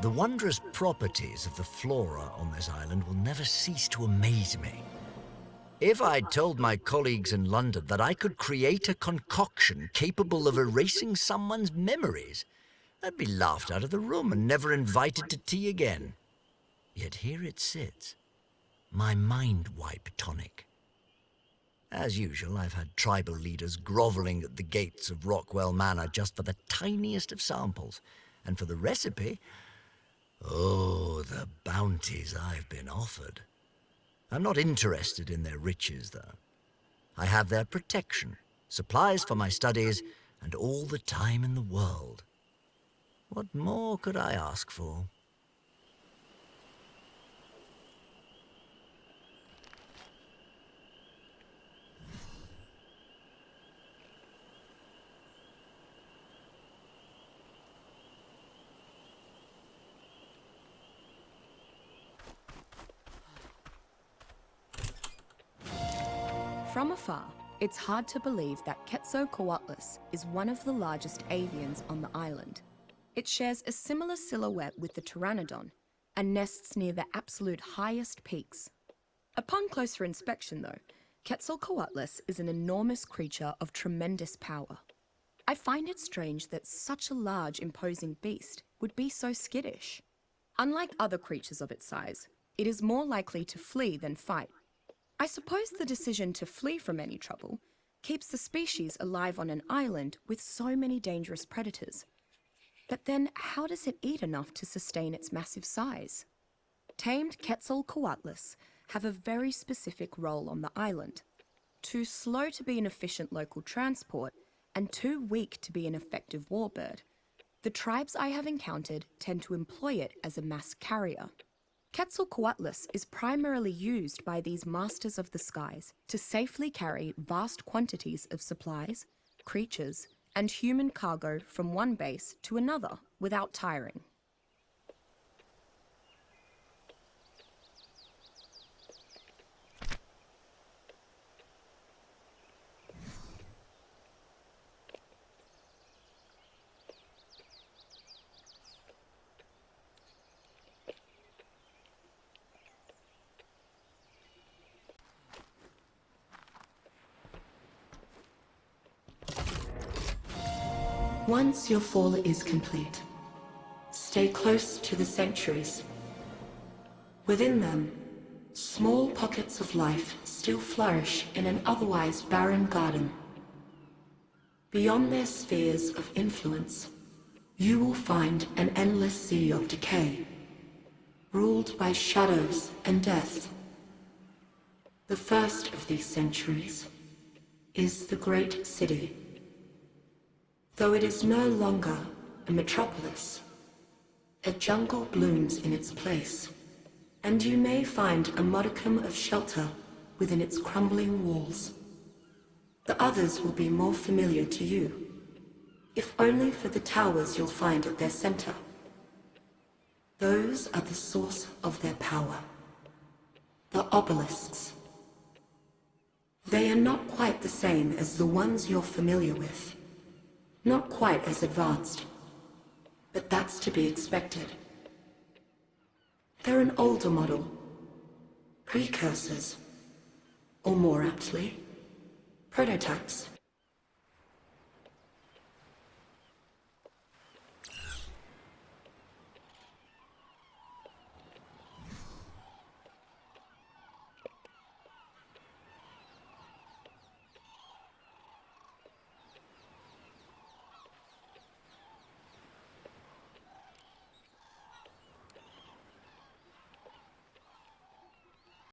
The wondrous properties of the flora on this island will never cease to amaze me. If I'd told my colleagues in London that I could create a concoction capable of erasing someone's memories, I'd be laughed out of the room and never invited to tea again. Yet here it sits, my mind wipe tonic. As usual, I've had tribal leaders groveling at the gates of Rockwell Manor just for the tiniest of samples, and for the recipe, oh, the bounties I've been offered. I'm not interested in their riches, though. I have their protection, supplies for my studies, and all the time in the world. What more could I ask for? From afar, it's hard to believe that Quetzalcoatlus is one of the largest avians on the island. It shares a similar silhouette with the pteranodon and nests near the absolute highest peaks. Upon closer inspection, though, Quetzalcoatlus is an enormous creature of tremendous power. I find it strange that such a large, imposing beast would be so skittish. Unlike other creatures of its size, it is more likely to flee than fight. I suppose the decision to flee from any trouble keeps the species alive on an island with so many dangerous predators. But then, how does it eat enough to sustain its massive size? Tamed Quetzalcoatlus have a very specific role on the island. Too slow to be an efficient local transport and too weak to be an effective warbird, the tribes I have encountered tend to employ it as a mass carrier. Quetzalcoatlus is primarily used by these masters of the skies to safely carry vast quantities of supplies, creatures, and human cargo from one base to another without tiring. Once your fall is complete, stay close to the sanctuaries. Within them, small pockets of life still flourish in an otherwise barren garden. Beyond their spheres of influence, you will find an endless sea of decay, ruled by shadows and death. The first of these sanctuaries is the Great City. Though it is no longer a metropolis, a jungle blooms in its place, and you may find a modicum of shelter within its crumbling walls. The others will be more familiar to you, if only for the towers you'll find at their center. Those are the source of their power, the obelisks. They are not quite the same as the ones you're familiar with. Not quite as advanced, but that's to be expected. They're an older model, precursors, or more aptly, prototypes.